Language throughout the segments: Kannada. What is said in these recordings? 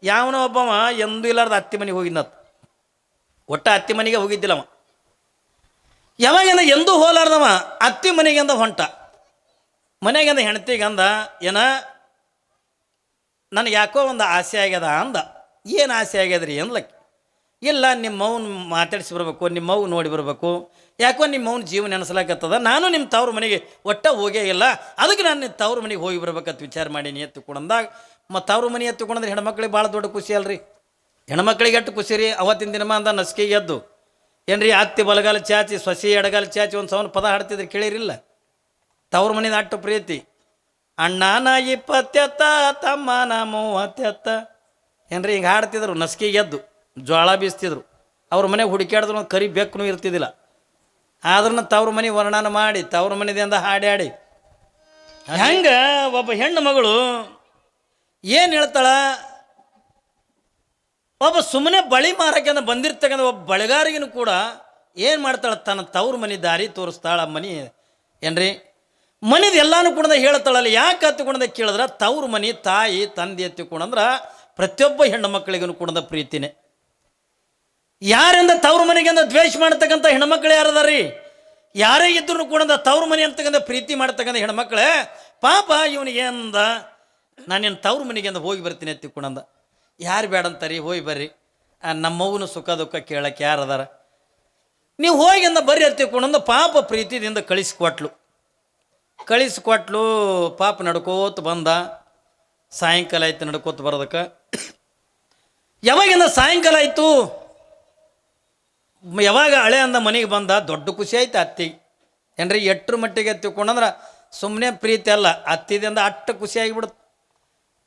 ಯಾವನೋ ಒಬ್ಬವ ಎಂದೂ ಇಲ್ಲಾರ್ದ ಅತ್ತಿ ಮನೆಗೆ ಹೋಗಿದ್ನತ್. ಒಟ್ಟ ಅತ್ತಿ ಮನೆಗೆ ಹೋಗಿದ್ದಿಲ್ಲವ. ಯಾವಾಗಿಂದ ಎಂದೂ ಹೋಲಾರ್ದವ ಅತ್ತಿ ಮನೆಗೆಂದ ಹೊಂಟ. ಮನೆಗೆಂದ ಹೆಂಡತಿಗಂದ, ಏನ ನನಗೆ ಯಾಕೋ ಒಂದು ಆಸೆ ಆಗ್ಯದ ಅಂದ. ಏನು ಆಸೆ ಆಗ್ಯದ್ರಿ ಅಂದ್ಲಕ್ಕೆ. ಇಲ್ಲ ನಿಮ್ಮವ್ನ ಮಾತಾಡಿಸಿ ಬರ್ಬೇಕು, ನಿಮ್ಮವ್ವ ನೋಡಿ ಬರ್ಬೇಕು, ಯಾಕೋ ನಿಮ್ಮವ್ನ ಜೀವನ ನೆನೆಸ್ಲಾಕತ್ತದ, ನಾನು ನಿಮ್ಮ ತವ್ರ ಮನೆಗೆ ಒಟ್ಟ ಹೋಗೇ ಇಲ್ಲ, ಅದಕ್ಕೆ ನಾನು ನಿಮ್ಮ ತವ್ರ ಮನೆಗೆ ಹೋಗಿ ಬರ್ಬೇಕಂತ ವಿಚಾರ ಮಾಡೀನಿ ಎತ್ತಿಕೊಂಡಂದಾಗ. ಮತ್ತು ತವ್ರ ಮನೆ ಎತ್ತಿಕೊಂಡ್ರೆ ಹೆಣ್ಮಕ್ಳಿಗೆ ಭಾಳ ದೊಡ್ಡ ಖುಷಿ ಅಲ್ರಿ. ಹೆಣ್ಮಕ್ಳಿಗೆ ಎಷ್ಟು ಖುಷಿ ರೀ. ಅವತ್ತಿನ ದಿನಮ ಅಂದ ನಸ್ಕಿಗೆ ಎದ್ದು ಏನ್ರಿ ಅತ್ತಿ ಬಲಗಾಲ ಚಾಚಿ ಸೊಸಿ ಎಡಗಾಲ ಚಾಚಿ ಒಂದು ಸವನ ಪದ ಹಾಡ್ತಿದ್ರೆ ಕೇಳಿರಿಲ್ಲ. ತವ್ರ ಮನೆದ ಅಟ್ಟು ಪ್ರೀತಿ. ಅಣ್ಣನ 20 ತಮ್ಮನ 30 ಏನ್ರಿ ಹಿಂಗೆ ಹಾಡ್ತಿದ್ರು. ನಸ್ಕಿಗೆ ಎದ್ದು ಜ್ವಾಳ ಬೀಸ್ತಿದ್ರು. ಅವ್ರ ಮನೆಗೆ ಹುಡುಕ್ಯಾಡಿದ್ರು ಒಂದು ಕರಿ ಬೆಕ್ಕೂ ಇರ್ತಿದ್ದಿಲ್ಲ. ಆದ್ರೂ ತವ್ರ ಮನೆ ವರ್ಣನ ಮಾಡಿ ತವ್ರ ಮನೆದಿಂದ ಹಾಡಿ ಹೆಂಗೆ ಒಬ್ಬ ಹೆಣ್ಣು ಮಗಳು ಏನು ಹೇಳ್ತಾಳ, ಒಬ್ಬ ಸುಮ್ಮನೆ ಬಳಿ ಮಾರಕ್ಕೆ ಬಂದಿರ್ತಕ್ಕಂಥ ಒಬ್ಬ ಬಳೆಗಾರಿಗೂ ಕೂಡ ಏನು ಮಾಡ್ತಾಳೆ, ತನ್ನ ತವ್ರ ಮನೆ ದಾರಿ ತೋರಿಸ್ತಾಳ. ಮನೆ ಏನ್ರಿ ಮನೆದು ಎಲ್ಲಾನು ಕೂಡ ಹೇಳ್ತಾಳಲ್ಲ. ಯಾಕೆ ಹತ್ತಿಕೊಂಡ ಕೇಳಿದ್ರೆ ತವ್ರ ಮನೆ ತಾಯಿ ತಂದೆ ಎತ್ತಿಕೊಂಡಂದ್ರೆ ಪ್ರತಿಯೊಬ್ಬ ಹೆಣ್ಣು ಮಕ್ಕಳಿಗೂ ಕೂಡ ಪ್ರೀತಿನೇ. ಯಾರಿಂದ ತವ್ರ ಮನೆಗೆಂದ ದ್ವೇಷ ಮಾಡ್ತಕ್ಕಂಥ ಹೆಣ್ಮಕ್ಳು ಯಾರದಾರಿ? ಯಾರೇ ಇದ್ರೂ ಕೂಡ ತವ್ರ ಮನೆ ಅಂತಕ್ಕಂಥ ಪ್ರೀತಿ ಮಾಡ್ತಕ್ಕಂಥ ಹೆಣ್ಮಕ್ಳೇ. ಪಾಪ ಇವನಿಗೆ ಅಂದ, ನಾನೇನು ತವ್ರ ಮನೆಗೆಂದ ಹೋಗಿ ಬರ್ತೀನಿ ಎತ್ತಿಕೊಂಡಂದ. ಯಾರು ಬೇಡ ಅಂತಾರಿ, ಹೋಗಿ ಬರ್ರಿ, ನಮ್ಮವ್ವನು ಸುಖ ದುಃಖ ಕೇಳಕ್ಕೆ ಯಾರದಾರ, ನೀವು ಹೋಗಿ ಅಂದ ಬರ್ರಿ ಎತ್ತಿಕೊಂಡಂದ. ಪಾಪ ಪ್ರೀತಿದಿಂದ ಕಳಿಸ್ಕೊಟ್ಲು. ಪಾಪ ನಡ್ಕೋತ ಬಂದ. ಸಾಯಂಕಾಲ ಆಯ್ತು ನಡ್ಕೋತ ಬರೋದಕ್ಕೆ. ಯಾವಾಗಿಂದ ಸಾಯಂಕಾಲ ಆಯಿತು, ಯಾವಾಗ ಹಳೆ ಅಂದ ಮನೆಗೆ ಬಂದ, ದೊಡ್ಡ ಖುಷಿ ಆಯ್ತು ಅತ್ತಿಗೆ. ಏನ್ರಿ ಎಟ್ರ ಮಟ್ಟಿಗೆ ತಿಳ್ಕೊಂಡಂದ್ರೆ ಸುಮ್ಮನೆ ಪ್ರೀತಿ ಅಲ್ಲ, ಅತ್ತಿದಿಂದ ಅಷ್ಟು ಖುಷಿ ಆಗಿಬಿಡುತ್ತೆ.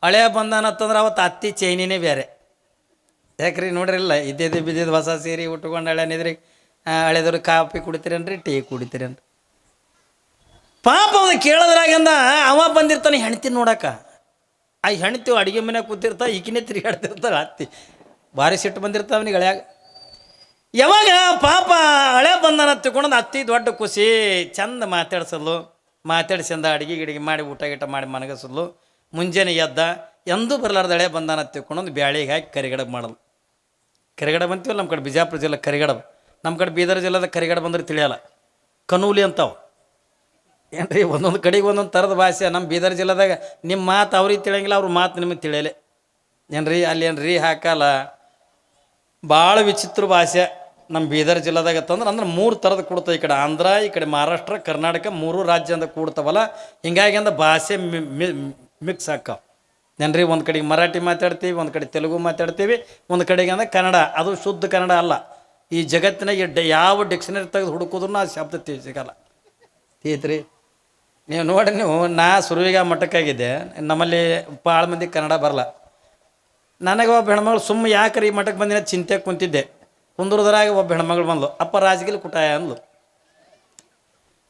ಹಳೆ ಬಂದಾನತ್ತಂದ್ರೆ ಅವತ್ತು ಅತ್ತಿ ಚೈನಿನೇ ಬೇರೆ. ಯಾಕ್ರಿ ನೋಡ್ರಿಲ್ಲ, ಬಿದ್ದಿದ್ದು ಹೊಸ ಸೀರೆ ಉಟ್ಕೊಂಡು ಹಳೆನಿದ್ರಿ, ಹಳೆದವ್ರು ಕಾಫಿ ಕುಡಿತೀರೇನ್ರಿ, ಟೀ ಕುಡಿತೀರೇನ್ರಿ. ಪಾಪ ಅವ್ನು ಕೇಳೋದ್ರಾಗಂದ ಅವ ಬಂದಿರ್ತಾನೆ ಹೆಣ್ತಿ ನೋಡಕ್ಕ. ಆ ಹೆಣ್ತಿ ಅಡುಗೆ ಮನೆಯಾಗ ಕೂತಿರ್ತಾ, ಈಗಿನೇ ತಿರುಗಾಡ್ತಿರ್ತಾಳೆ ಅತ್ತಿ. ಭಾರಿ ಸಿಟ್ಟು ಬಂದಿರ್ತಾವ ಅವನಿಗೆ ಹಳೆಯಾಗ. ಯಾವಾಗ ಪಾಪ ಹಳೆ ಬಂದನ ತಿಳ್ಕೊಂಡಂದು ಅತ್ತಿ ದೊಡ್ಡ ಖುಷಿ. ಚಂದ ಮಾತಾಡ್ಸಿಂದ ಅಡುಗೆ ಗಿಡಿಗೆ ಮಾಡಿ ಊಟ ಗೀಟ ಮಾಡಿ ಮನಗಸಲು. ಮುಂಜಾನೆ ಎದ್ದ, ಎಂದೂ ಬರಲಾರ್ದ ಹಳೆ ಬಂದಾನ ತಿಳ್ಕೊಂಡೊಂದು ಬ್ಯಾಳಿಗೆ ಹಾಕಿ ಕರಿಗಡಬು ಮಾಡಲು. ಕರಿಗಡಬು ಅಂತೀವಲ್ಲ ನಮ್ಮ ಕಡೆ ಬಿಜಾಪುರ ಜಿಲ್ಲೆ ಕರಿಗಡಬು. ನಮ್ಮ ಕಡೆ ಬೀದರ್ ಜಿಲ್ಲೆದ ಕರಿಗಡಬು ಅಂದ್ರೆ ತಿಳಿಯಲ್ಲ, ಕನೂಲಿ ಅಂತಾವೆ ಏನ್ರಿ. ಒಂದೊಂದು ಕಡೆಗೆ ಒಂದೊಂದು ಥರದ ಭಾಷೆ. ನಮ್ಮ ಬೀದರ್ ಜಿಲ್ಲೆದಾಗ ನಿಮ್ಮ ಮಾತು ಅವ್ರಿಗೆ ತಿಳಿಯಂಗಿಲ್ಲ, ಅವ್ರ ಮಾತು ನಿಮಗೆ ತಿಳಿಯಲೆ ಏನ್ರಿ. ಅಲ್ಲಿ ಏನ್ರಿ ಹಾಕಲ್ಲ, ಭಾಳ ವಿಚಿತ್ರ ಭಾಷೆ ನಮ್ಮ ಬೀದರ್ ಜಿಲ್ಲೆದಾಗ ತಂದ್ರೆ. ಅಂದ್ರೆ 3 ಥರದ ಕೂಡ್ತಾವೆ. ಈ ಕಡೆ ಆಂಧ್ರ, ಈ ಕಡೆ ಮಹಾರಾಷ್ಟ್ರ, ಕರ್ನಾಟಕ 3 ರಾಜ್ಯ ಅಂತ ಕೂಡ್ತಾವಲ್ಲ. ಹಿಂಗಾಗಿ ಅಂದ ಭಾಷೆ ಮಿಕ್ಸ್ ಹಾಕಾವ ಏನ್ರಿ. ಒಂದು ಕಡೆಗೆ ಮರಾಠಿ ಮಾತಾಡ್ತೀವಿ, ಒಂದು ಕಡೆ ತೆಲುಗು ಮಾತಾಡ್ತೀವಿ, ಒಂದು ಕಡೆಗೆ ಅಂದ್ರೆ ಕನ್ನಡ. ಅದು ಶುದ್ಧ ಕನ್ನಡ ಅಲ್ಲ. ಈ ಜಗತ್ತಿನಾಗ ಯಾವ ಡಿಕ್ಷನರಿ ತೆಗೆದು ಹುಡುಕಿದ್ರು ಆ ಶಬ್ದ ಸಿಗಲ್ಲ ತೀತ್ರಿ. ನೀವು ನೋಡಿ, ನಾ ಸುರುವಿಗ ಮಠಕ್ಕಾಗಿದ್ದೆ. ನಮ್ಮಲ್ಲಿ ಭಾಳ ಮಂದಿ ಕನ್ನಡ ಬರಲ್ಲ. ನನಗೆ ಒಬ್ಬ ಹೆಣ್ಮಗಳು ಸುಮ್ಮ ಯಾಕ್ರಿ ಈ ಮಠಕ್ಕೆ ಬಂದಿನ ಚಿಂತೆ ಕುಂತಿದ್ದೆ. ಕುಂದ್ರದ್ರಾಗ ಒಬ್ಬ ಹೆಣ್ಮಗಳು ಬಂದ್ಲು, ಅಪ್ಪ ರಾಜಗಿಲ್ ಕುಟಾಯ ಅಂದ್ಲು.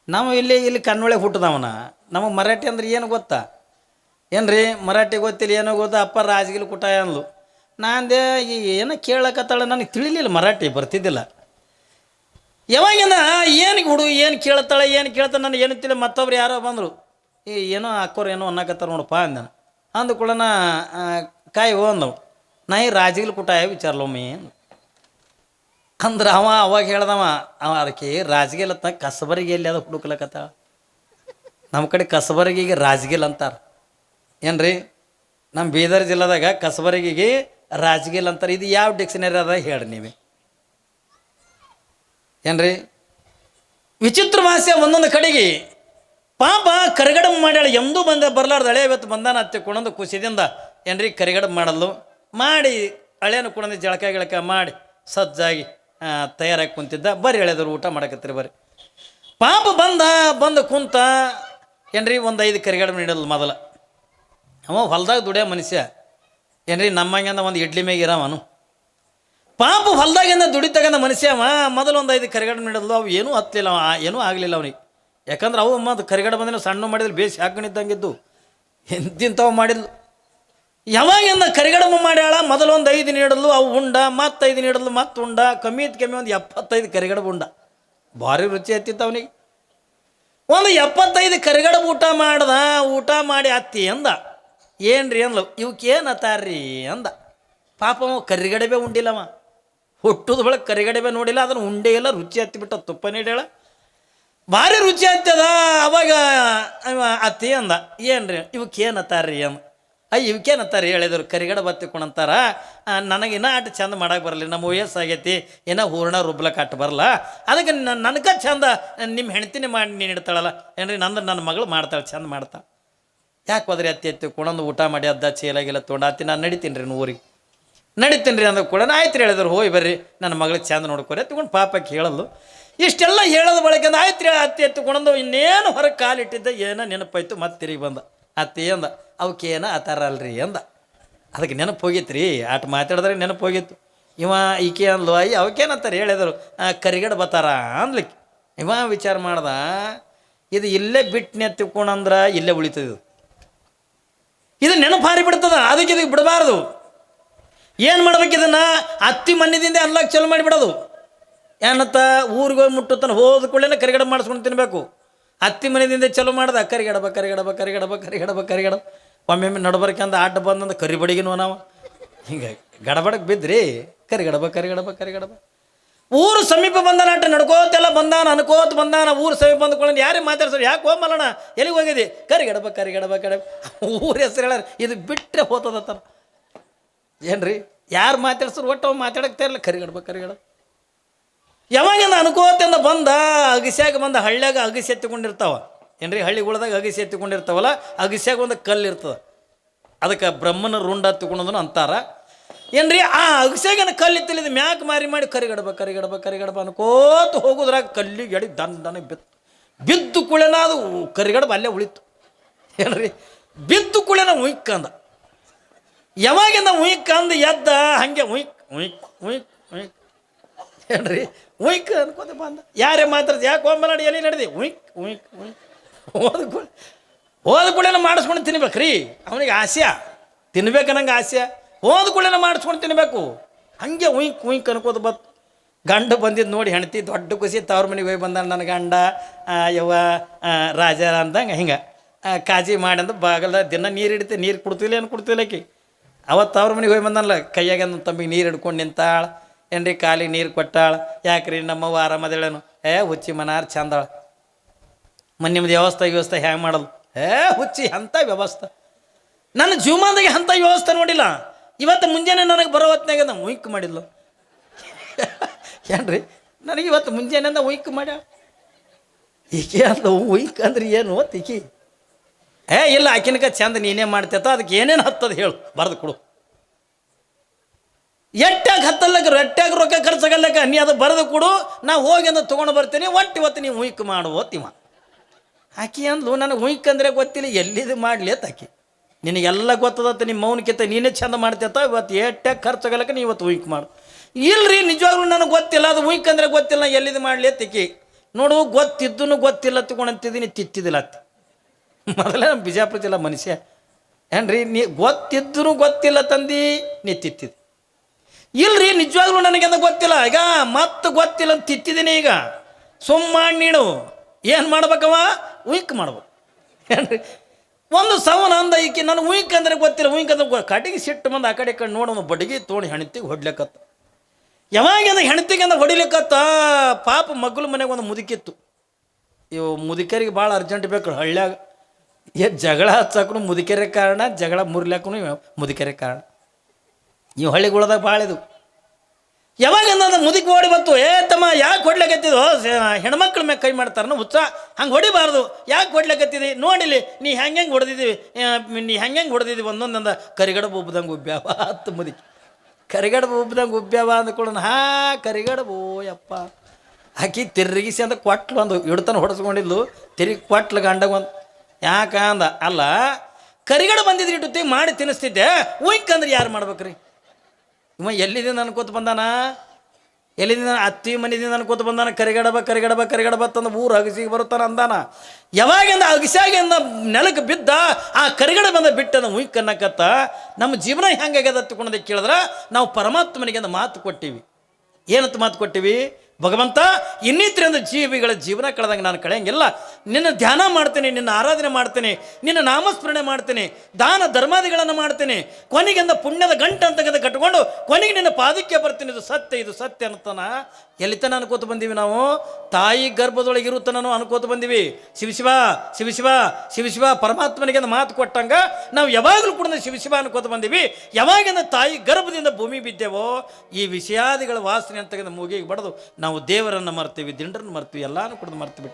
ನಾವು ಇಲ್ಲಿ ಕನ್ನೊಳಗೆ ಹುಟ್ಟಿದವನ, ನಮಗೆ ಮರಾಠಿ ಅಂದ್ರೆ ಏನು ಗೊತ್ತಾ ಏನ್ರಿ? ಮರಾಠಿ ಗೊತ್ತಿಲ್ಲ, ಏನೋ ಗೊತ್ತಾ, ಅಪ್ಪ ರಾಜಗಿಲ್ ಕುಟಾಯ ಅಂದ್ಲು. ನಾಂದೆ ಏನೋ ಕೇಳಕತ್ತಾಳ, ನನಗೆ ತಿಳಿಲಿಲ್ಲ, ಮರಾಠಿ ಬರ್ತಿದ್ದಿಲ್ಲ. ಯಾವಾಗಿಂದ ಏನು ಕೇಳ್ತಾಳೆ ನನಗೆ ಏನು ತಿಳಿ. ಮತ್ತೊಬ್ರು ಯಾರೋ ಬಂದರು, ಏನೋ ಅಕ್ಕೋರು ಏನೋ ಅನ್ನಕತ್ತಾರ ನೋಡಪ್ಪ ಅಂದ. ಅಂದ್ಕೊಳ್ಳೋಣ ಕಾಯಿ ಹೋದವು. ನಾ ಈ ರಾಜಗಿಲ್ ಕುಟಾಯ ವಿಚಾರಲೊಮ್ಮೆ ಅಂದ್ರೆ ಅವಾಗ ಹೇಳ್ದವ, ಅದಕ್ಕೆ ರಾಜಗಿಲ್ ಅಂತ ಕಸಬರಿಗೆ ಎಲ್ಲಿ ಅದು ಹುಡುಕ್ಲಕತ್ತ. ನಮ್ಮ ಕಡೆ ಕಸಬರಿಗೆಗೆ ರಾಜಗಿಲ್ ಅಂತಾರೆ ಏನ್ರಿ. ನಮ್ಮ ಬೀದರ್ ಜಿಲ್ಲೆದಾಗ ಕಸಬರಿಗೆಗೆ ರಾಜಗಿಲ್ ಅಂತಾರೆ. ಇದು ಯಾವ ಡಿಕ್ಷನರಿ ಅದ ಹೇಳ್ರಿ ನೀವೇ ಏನ್ರಿ. ವಿಚಿತ್ರ ಭಾಷೆ ಒಂದೊಂದು ಕಡೆಗೆ. ಪಾಪ ಕರಿಗಡಬು ಮಾಡ್ಯಾಳ, ಎಂದೂ ಬರಲಾರ್ದು ಹಳೆ ಇವತ್ತು ಬಂದಾನ ಹತ್ತಿಕೊಂಡೊಂದು ಖುಷಿದಿಂದ ಏನ್ರಿ ಕರಿಗಡಬು ಮಾಡಲು ಮಾಡಿ ಹಳೆಯನ್ನು ಕೂಡ ಜಳಕ ಮಾಡಿ ಸಜ್ಜಾಗಿ ತಯಾರಾಗಿ ಕುಂತಿದ್ದ. ಬರ್ರಿ ಎಳೆದ್ರು ಊಟ ಮಾಡಕತ್ತೀರಿ ಬರ್ರಿ. ಪಾಪ ಬಂದು ಕುಂತ ಏನ್ರಿ ಒಂದು 5 ಕರಿಗಡಬು ನೀಡಲ್ಲ. ಮೊದಲ ಅವ ಹೊಲ್ದಾಗ ದುಡಿಯೋ ಮನುಷ್ಯ ಏನ್ರಿ, ನಮ್ಮಂಗಂದ ಒಂದು ಇಡ್ಲಿ ಮೇಗೆ ಇರವನು. ಪಾಪ ಹೊಲ್ದಾಗಿಂದ ದುಡಿತಕ್ಕಂಥ ಮನುಷ್ಯ ಅವ. ಮೊದಲು ಒಂದು 5 ಕರಿಗಡಬು ನೀಡಲ್ಲು. ಅವು ಏನೂ ಹತ್ತಲಿಲ್ಲ, ಏನೂ ಆಗಲಿಲ್ಲ ಅವನಿಗೆ. ಯಾಕಂದ್ರೆ ಅವು ಕರಿಗಡಬು ಬಂದಿನ ಸಣ್ಣ ಮಾಡಿದ್ರು ಬೇಸಿ ಹಾಕೊಂಡಿದ್ದಂಗಿದ್ದು, ಎಂತಿಂಥವು ಮಾಡಿದ್ಲು. ಯಾವಾಗಿಂದ ಕರಿಗಡಬು ಮಾಡ್ಯಾಳ, ಮೊದಲು ಒಂದು 5 ನೀಡಲ್ಲು, ಅವು ಉಂಡ, ಮತ್ತು 5 ನೀಡಲ್ಲು, ಮತ್ತು ಉಂಡ. ಕಮ್ಮಿ ಒಂದು 75 ಕರಿಗಡಬು ಉಂಡ. ಭಾರಿ ರುಚಿ ಹತ್ತಿತ್ತು ಅವನಿಗೆ. ಒಂದು 75 ಕರಿಗಡಬು ಊಟ ಮಾಡಿ ಅತ್ತಿ ಅಂದ. ಏನ್ರಿ ಅಂದ್ಲು. ಇವಕ್ಕೇನು ಅತ್ತಾರ್ರಿ ಅಂದ. ಪಾಪ ಅವ ಕರಿಗಡಬೆ ಉಂಡಿಲ್ಲವ, ಹುಟ್ಟುದ ಬಳಕ ಕರಿಗಡಬೆ ನೋಡಿಲ್ಲ, ಅದನ್ನು ಉಂಡೆ ಇಲ್ಲ, ರುಚಿ ಹತ್ತಿಬಿಟ್ಟ, ತುಪ್ಪ ನೀಡೇಳ ಭಾರಿ ರುಚಿ ಹತ್ತದ. ಅವಾಗ ಅತ್ತಿ ಅಂದ, ಏನ್ರಿ ಇವಕ್ಕೇನತ್ತಾರ್ರಿ ಅಂದ. ಇವಕ್ಕೇನತ್ತಾರ ಹೇಳಿದ್ರು, ಕರಿಗಡ ಬತ್ತಿಕೊಂಡಂತಾರ, ನನಗಿನ್ನ ಆಟ ಚಂದ ಮಾಡಕ್ಕೆ ಬರಲಿ, ನಮ್ಮ ವಯಸ್ಸಾಗೈತಿ, ಏನೋ ಹೂರ್ಣ ರುಬ್ಲಕ್ಕೆ ಆಟ ಬರಲ್ಲ, ಅದಕ್ಕೆ ನನಗೆ ಚಂದ ನಿಮ್ಮ ಹೆಣ್ತಿನೇ ಮಾಡಿ ನೀನು ಇಡ್ತಾಳಲ್ಲ ಏನ್ರಿ, ನನ್ನ ಮಗಳು ಮಾಡ್ತಾಳೆ, ಚಂದ ಮಾಡ್ತಾಳೆ. ಯಾಕೆ ಹೋದ್ರಿ ಅತ್ತಿ ಎತ್ತಿ ಕೊಡೊಂದು ಊಟ ಮಾಡಿ ಅದ್ದ ಚೀಲಾಗಿಲ್ಲ ತೊಗೊಂಡು ಅತ್ತಿ ನಾನು ನಡಿತೀನಿ ರೀ ಊರಿಗೆ ನಡಿತೀನಿ ರೀ ಅಂದ ಕೂಡ ಆಯ್ತು ರೀ ಹೇಳಿದ್ರು, ಹೋಯ್ ಬರ್ರಿ ನನ್ನ ಮಗಳಿಗೆ ಚಂದ ನೋಡ್ಕೊರಿ ಎತ್ಕೊಂಡು ಪಾಪಕ್ಕೆ ಹೇಳಲು. ಇಷ್ಟೆಲ್ಲ ಹೇಳೋದು ಬಳಕೆ ಆಯ್ತು ರೀ ಅತ್ತಿ ಎತ್తుಕೊಂಡು ಇನ್ನೇನು ಹೊರಗೆ ಕಾಲಿಟ್ಟಿದ್ದ ಏನೋ ನೆನಪಾಯ್ತು, ಮತ್ತೆ ತಿರುಗಿ ಬಂದ. ಅತ್ತಿ ಅಂದ, ಅವಕ್ಕೇನ ಆ ಥರ ಅಲ್ರಿ ಅಂದ. ಅದಕ್ಕೆ ನೆನಪು ಹೋಗಿತ್ತು ರೀ, ಆಟ ಮಾತಾಡಿದ್ರೆ ನೆನಪು ಹೋಗಿತ್ತು. ಇವ ಈಕೆ ಅಂದ್ಲು, ಅಯ್ಯ ಅವಕ್ಕೇನಂತಾರೆ ಹೇಳಿದರು, ಕರಿಗಡ ಬತ್ತಾರ ಅಂದ್ಲಿಕ್ಕೆ. ಇವ ವಿಚಾರ ಮಾಡ್ದ, ಇದು ಇಲ್ಲೇ ಬಿಟ್ಟನೆ ತಿಳ್ಕೊಂಡ್ರೆ ಇಲ್ಲೇ ಉಳಿತದೆ, ಇದು ನೆನಪು ಹಾರಿ ಬಿಡ್ತದ, ಅದಕ್ಕೆ ಇದಕ್ಕೆ ಬಿಡಬಾರ್ದು. ಏನು ಮಾಡ್ಬೇಕು ಇದನ್ನು, ಅತ್ತಿ ಮಣ್ಣಿದಿಂದ ಅನ್ಲಾಕ್ ಚಲೋ ಮಾಡಿಬಿಡೋದು. ಏನತ್ತ ಊರಿಗೆ ಹೋಗಿ ಮುಟ್ಟುತ್ತಾನೆ, ಹೋದ ಕೂಡಲೇ ಕರಿಗಡ ಮಾಡಿಸ್ಕೊಂಡು ತಿನ್ನಬೇಕು. ಅತ್ತಿ ಮನೆಯಿಂದ ಚಲೋ ಮಾಡ್ದ, ಕರಿಗಡಬ ಕರಿಗಡಬ ಕರಿಗಡಬ ಕರಿಗಡಬ ಕರಿಗಡಬ. ಒಮ್ಮೆ ನಡಬರ್ಕಂದ ಆಟ ಬಂದಂದ ಕರಿಬಡಿಗಿನೋ ನಾವು ಹಿಂಗೆ ಗಡಬಡಕ್ಕೆ ಬಿದ್ರಿ, ಕರಿಗಡಬ ಕರಿಗಡಬ ಕರಿಗಡಬ. ಊರು ಸಮೀಪ ಬಂದಾನ, ಆಟ ನಡ್ಕೋತೆಲ್ಲ ಬಂದಾನ, ಅನ್ಕೋತ ಬಂದಾನ. ಊರು ಸಮೀಪ ಬಂದ್ಕೊಳ್ಳಿ ಯಾರೇ ಮಾತಾಡ್ಸೋರು, ಯಾಕೆ ಹೋಗಲ್ಲಣ ಎಲ್ಲಿಗೆ ಹೋಗಿದ್ದಿ, ಕರಿಗಡಬ ಕರಿಗಡಬ ಕರಿಗಡಬ. ಊರ ಹೆಸರು ಹೇಳಾರ, ಇದು ಬಿಟ್ಟರೆ ಹೋತದತ್ತಾರ. ಏನ್ರಿ ಯಾರು ಮಾತಾಡ್ಸೋರು ಒಟ್ಟು ಅವ್ ಮಾತಾಡಕ್ತಾ ಇರಲ್ಲ, ಕರಿಗಡಬ ಕರಿಗಡಬ. ಯಾವಾಗಿಂದ ಅನ್ಕೋತಿಂದ ಬಂದ, ಅಗಸ್ಯಾಗ ಬಂದ, ಹಳ್ಳ್ಯಾಗ ಅಗಸಿ ಎತ್ತಿಕೊಂಡಿರ್ತಾವ ಏನ್ರಿ, ಹಳ್ಳಿಗಳದಾಗ ಅಗಸಿ ಎತ್ತಿಕೊಂಡಿರ್ತಾವಲ್ಲ, ಅಗಸ್ಯಾಗ ಒಂದು ಕಲ್ಲು ಇರ್ತದೆ, ಅದಕ್ಕೆ ಬ್ರಹ್ಮನ ರುಂಡ ಹತ್ತಿಕೊಂಡದನ್ನು ಅಂತಾರ ಏನ್ರಿ. ಆ ಅಗಸ್ಯಾಗನ ಕಲ್ಲು ಇತ್ತಲಿದ್ದು ಮ್ಯಾಕ್ ಮಾರಿ ಮಾಡಿ ಕರಿಗಡಬ ಕರಿಗಡಬ ಕರಿಗಡಬ ಅನ್ಕೋತ ಹೋಗೋದ್ರಾಗ ಕಲ್ಲಿಗೆ ಎಡಿ ದಂಡನೆ ಬಿದ್ದು ಕುಳೆನ ಅದು ಕರಿಗಡಬ ಅಲ್ಲೇ ಉಳಿತು ಏನ್ರಿ. ಬಿದ್ದು ಕುಳೆನ ಉಯ್ಕಂದ, ಯಾವಾಗಿಂದ ಉಯ್ಕಂದ ಎದ್ದ ಹಂಗೆ ಉಯ್ಕ್ ಉಯ್ಕ್ ಉಯ್ಕ್ ಉಯ್ಕ್ ಏನ್ರಿ, ಉಯ್ಕ್ ಅನ್ಕೋತ ಬಂದ. ಯಾರೇ ಮಾತಾಡ್ದು, ಯಾಕೆ ಹೋಗ್ಬಲಾಡಿ ಎಲ್ಲಿ ನಡೆದಿ, ಉಯ್ಕ್ ಉಯ್ಕ್ ಉಯ್ಕ್. ಹೋದ ಕೂಡಲೇ ಮಾಡಿಸ್ಕೊಂಡು ತಿನ್ಬೇಕು ರೀ, ಅವನಿಗೆ ಆಸೆ ತಿನ್ಬೇಕನ್ನಂಗೆ ಆಸೆ. ಹೋದ ಕೂಡಲೇ ಮಾಡಿಸ್ಕೊಂಡು ತಿನ್ಬೇಕು, ಹಂಗೆ ಉಯ್ಕ್ ಉಯ್ಕ್ ಅನ್ಕೋತ ಬತ್ತು. ಗಂಡ ಬಂದಿದ್ದು ನೋಡಿ ಹೆಣ್ತಿ ದೊಡ್ಡ ಖುಷಿ, ತವ್ರ ಮನೆಗೆ ಹೋಗಿ ಬಂದ ನನ್ನ ಗಂಡ ಯವ್ವ ರಾಜ ಅಂದಂಗೆ ಹಿಂಗೆ ಕಾಜಿ ಮಾಡಿ ಅಂದ ಬಾಗಲ ದಿನ ನೀರು ಹಿಡಿತೆ, ನೀರು ಕೊಡ್ತಿಲ್ಲ ಏನು ಕೊಡ್ತಿಲ್ಲ ಆಕಿ. ಅವತ್ತು ಅವ್ರ ಮನೆಗೆ ಹೋಗಿ ಬಂದಲ್ಲ, ಕೈಯಾಗ ನನ್ನ ತಂಬಿಗೆ ನೀರು ಹಿಡ್ಕೊಂಡು ನಿಂತಾಳ ಏನ್ರಿ, ಕಾಲಿಗೆ ನೀರು ಕೊಟ್ಟಾಳ. ಯಾಕ್ರಿ ನಮ್ಮವ್ವ ಆರಾಮದೇಳೇನು, ಹುಚ್ಚಿ ಮನಾರ್ ಚಂದಾಳ, ನಿಮ್ಮದು ವ್ಯವಸ್ಥೆ ಹ್ಯಾಂಗೆ ಮಾಡೋದು, ಹುಚ್ಚಿ ಅಂಥ ವ್ಯವಸ್ಥೆ. ನನ್ನ ಜೀವಮಾನದಾಗೆ ಅಂಥ ವ್ಯವಸ್ಥೆ ನೋಡಿಲ್ಲ. ಇವತ್ತು ಮುಂಜಾನೆ ನನಗೆ ಬರೋ ಹೊತ್ನಾಗ ನಾವು ಉಯ್ಕ್ ಮಾಡಿದ್ಲು ಏನ್ರಿ, ನನಗೆ ಇವತ್ತು ಮುಂಜಾನೆಯಿಂದ ಉಯ್ಕ್ ಮಾಡ್ಯ. ಈಕೆ ಅಂತ ಉಯ್ಕ್ ಅಂದ್ರೆ ಏನು ಈಕಿ, ಇಲ್ಲ ಆಕಿನಕ ಚಂದ ನೀನೇ ಮಾಡ್ತೇತ, ಅದಕ್ಕೆ ಏನೇನು ಹತ್ತದ ಹೇಳು ಬರೆದು ಕೊಡು. ಎಟ್ಟಾಗ ಹತ್ತಲ್ಲಕ ಎಟ್ಟಾಗ ರೊಕ್ಕ ಖರ್ಚಾಗಲ್ಲಕ, ನೀ ಅದು ಬರೆದು ಕೊಡು, ನಾ ಹೋಗಿ ಅಂದ್ರೆ ತೊಗೊಂಡು ಬರ್ತೀನಿ, ಇವತ್ತು ನೀವು ಉಯ್ಕ್ ಮಾಡುವತ್ತಿವ. ಆಕಿ ಅಂದ್ಲು, ನನಗೆ ಉಯ್ಕ್ ಅಂದರೆ ಗೊತ್ತಿಲ್ಲ, ಎಲ್ಲಿದು ಮಾಡಲಿ ಅಂತ ಆಕಿ. ನಿನಗೆಲ್ಲ ಗೊತ್ತದತ್ತ, ನಿಮ್ಮ ಮೌನಕ್ಕಿಂತ ನೀನೇ ಚಂದ ಮಾಡ್ತೇತ, ಇವತ್ತು ಎಟ್ಟಾಗ ಖರ್ಚಾಗಲ್ಲಕ ನೀವು ಇವತ್ತು ಉಯ್ಕ್ ಮಾಡು. ಇಲ್ರಿ ನಿಜವಾಗ್ಲೂ ನನಗೆ ಗೊತ್ತಿಲ್ಲ, ಅದು ಉಯ್ಕ್ ಅಂದರೆ ಗೊತ್ತಿಲ್ಲ, ನಾ ಎಲ್ಲಿದು ಮಾಡಲಿ ಅತ್ತಿಕಿ. ನೋಡು ಗೊತ್ತಿದ್ದೂ ಗೊತ್ತಿಲ್ಲ ತಗೊಂಡಂತಿದ್ದೀನಿ, ತಿತ್ತಿದ್ದಿಲ್ಲ ಅತ್ತಿ. ಮೊದಲೇ ನಮ್ಮ ಬಿಜಾಪುರ ಜಿಲ್ಲಾ ಮನುಷ್ಯ ಏನ್ರಿ, ನೀ ಗೊತ್ತಿದ್ದೂ ಗೊತ್ತಿಲ್ಲ ತಂದು ನೀ ತಿತ್ತಿದ್ದು. ಇಲ್ರಿ ನಿಜವಾಗ್ಲೂ ನನಗೆಂದ ಗೊತ್ತಿಲ್ಲ, ಈಗ ಮತ್ತೆ ಗೊತ್ತಿಲ್ಲ ಅಂತ ತಿತ್ತಿದ್ದೀನಿ. ಈಗ ಮಾಡಿ ನೀನು ಏನು ಮಾಡ್ಬೇಕವ, ಉಯ್ಕ್ ಮಾಡ್ಬೇಕು ಏನ್ರಿ. ಒಂದು ಸವನ ಅಂದ ಈಕೆ, ನಾನು ಉಯ್ಕ್ ಅಂದರೆ ಗೊತ್ತಿಲ್ಲ, ಉಯ್ಕ್ ಅಂದ್ರೆ ಕಡೆಗೆ ಸಿಟ್ಟು ಬಂದು ಆ ಕಡೆ ಕಡೆ ನೋಡೋನು ಬಡಿಗೆ ತೊಗೊಂಡು ಹೆಣ್ತಿಗೆ ಹೊಡ್ಲಿಕ್ಕತ್ತ. ಯಾವಾಗ ಹೆಣ್ತಿಗೆ ಅಂದ್ರೆ ಹೊಡಿಲಿಕ್ಕತ್ತ, ಪಾಪ ಮಗ್ಳು ಮನೆಗೆ ಒಂದು ಮುದುಕಿತ್ತು. ಇವು ಮುದುಕರಿಗೆ ಭಾಳ ಅರ್ಜೆಂಟ್ ಬೇಕು ಹಳ್ಳ್ಯಾಗ. ಜಗಳ ಹಚ್ಚಕ್ಕೂ ಮುದುಕೆರೆ ಕಾರಣ, ಜಗಳ ಮುರ್ಲಾಕೂ ಮುದುಕೆರೆ ಕಾರಣ. ನೀವು ಹಳ್ಳಿಗಳದಾಗ ಭಾಳ ಇದು. ಯಾವಾಗ ನನ್ನ ಮುದುಕಿ ಓಡಿ ಬಂತು, ತಮ್ಮ ಯಾಕೆ ಹೊಡ್ಲಿಕತ್ತಿದ್ದು, ಹೆಣ್ಮಕ್ಳ ಮ್ಯಾಗ ಕೈ ಮಾಡ್ತಾರನ ಹುಚ್ಚ, ಹಂಗೆ ಹೊಡಿಬಾರ್ದು, ಯಾಕೆ ಹೊಡ್ಲಿಕತ್ತಿದ್ದಿ ನೋಡಿಲಿ, ನೀ ಹೆಂಗೆ ಹೊಡೆದಿದ್ದೀವಿ, ನೀ ಹೆಂಗೆ ಹೊಡೆದಿದ್ದೀವಿ ಒಂದೊಂದಂದ ಕರಿಗಡ ಉಬ್ಬದಂಗೆ ಉಬ್ಬ್ಯಾವ ಹತ್ತು ಮುದುಕಿ. ಕರಿಗಡ ಉಬ್ಬದಂಗೆ ಉಬ್ಬ್ಯಾವ ಅಂದ್ಕೊಳ್ಳೋಣ, ಕರಿಗಡಬೋ ಯಪ್ಪ. ಆಕಿ ತಿರುಗಿಸಿ ಅಂತ ಕೊಟ್ಲು, ಒಂದು ಹಿಡ್ತಾನೆ ಹೊಡೆಸ್ಕೊಂಡಿದ್ಲು, ತಿರುಗಿ ಕೊಟ್ಲು ಗಂಡಗ ಒಂದು. ಯಾಕ ಅಂದ, ಅಲ್ಲ ಕರಿಗಡ ಬಂದಿದ್ರಿ ಇಟ್ಟು ಮಾಡಿ ತಿನ್ನಿಸ್ತಿದ್ದೆ, ಉಯ್ಕ್ ಅಂದ್ರೆ ಯಾರು ಮಾಡ್ಬೇಕ್ರಿ. ಇವ ಎಲ್ಲಿದಿಂದ ಅನ್ಕೋತ ಬಂದಾನ, ಎಲ್ಲಿದಿಂದ ಅತ್ತಿ ಮನೆದಿಂದ ಅನ್ಕೋತ ಬಂದಾನ, ಕರಿಗಡಬ ಕರಿಗಡಬ ಕರಿಗಡಬ ತಂದು ಊರು ಅಗಸಿಗೆ ಬರುತ್ತಾನ ಅಂದಾನ. ಯಾವಾಗಿಂದ ಅಗಸಿಯಾಗಿಂದ ನೆಲಕ್ಕೆ ಬಿದ್ದ ಆ ಕರಿಗಡ ಬಂದ ಬಿಟ್ಟದ ಉಯ್ಕ್ ಅನ್ನಕತ್ತ. ನಮ್ಮ ಜೀವನ ಹೆಂಗಾಗ್ಯದ ಹತ್ಕೊಂಡೋದಕ್ಕೆ ಕೇಳಿದ್ರೆ, ನಾವು ಪರಮಾತ್ಮನಿಗೆ ಮಾತು ಕೊಟ್ಟಿವಿ. ಏನಂತ ಮಾತು ಕೊಟ್ಟಿವಿ, ಭಗವಂತ ಇನ್ನಿತರಿಂದ ಜೀವಿಗಳ ಜೀವನ ಕಳೆದಂಗೆ ನಾನು ಕಳೆಯಂಗಿಲ್ಲ. ನಿನ್ನ ಧ್ಯಾನ ಮಾಡ್ತೇನೆ, ನಿನ್ನ ಆರಾಧನೆ ಮಾಡ್ತೇನೆ, ನಿನ್ನ ನಾಮಸ್ಮರಣೆ ಮಾಡ್ತೇನೆ, ದಾನ ಧರ್ಮಾದಿಗಳನ್ನು ಮಾಡ್ತೇನೆ, ಕೊನೆಗೆಂದ ಪುಣ್ಯದ ಗಂಟು ಅಂತ ಕಟ್ಕೊಂಡು ಕೊನೆಗೆ ನಿನ್ನ ಪಾದಕ್ಕೆ ಬರ್ತೀನಿ. ಇದು ಸತ್ಯ, ಇದು ಸತ್ಯ ಅನ್ನತಾನ ಎಲ್ಲಿತನ ಅನ್ಕೋತ ಬಂದೀವಿ ನಾವು. ತಾಯಿ ಗರ್ಭದೊಳಗೆ ಇರುತ್ತನೂ ಅನ್ಕೋತ ಬಂದೀವಿ. ಶಿವಶಿವ ಶಿವಶಿವ ಶಿವಶಿವ ಪರಮಾತ್ಮನಿಗೆ ಮಾತು ಕೊಟ್ಟಂಗ ನಾವು ಯಾವಾಗಲೂ ಕೂಡ ಶಿವಶಿವ ಅನ್ಕೋತ ಬಂದೀವಿ. ಯಾವಾಗಿಂದ ತಾಯಿ ಗರ್ಭದಿಂದ ಭೂಮಿ ಬಿದ್ದೇವೋ ಈ ವಿಷಯಾದಿಗಳ ವಾಸನೆ ಅಂತ ಮೂಗಿಗೆ ಬಡ್ದು ನಾವು ದೇವರನ್ನು ಮರ್ತೀವಿ, ದಿಂಡ್ರನ್ನು ಮರ್ತೀವಿ, ಎಲ್ಲಾನು ಕೂಡ ಮರ್ತು ಬಿಟ್ಟಿವಿ.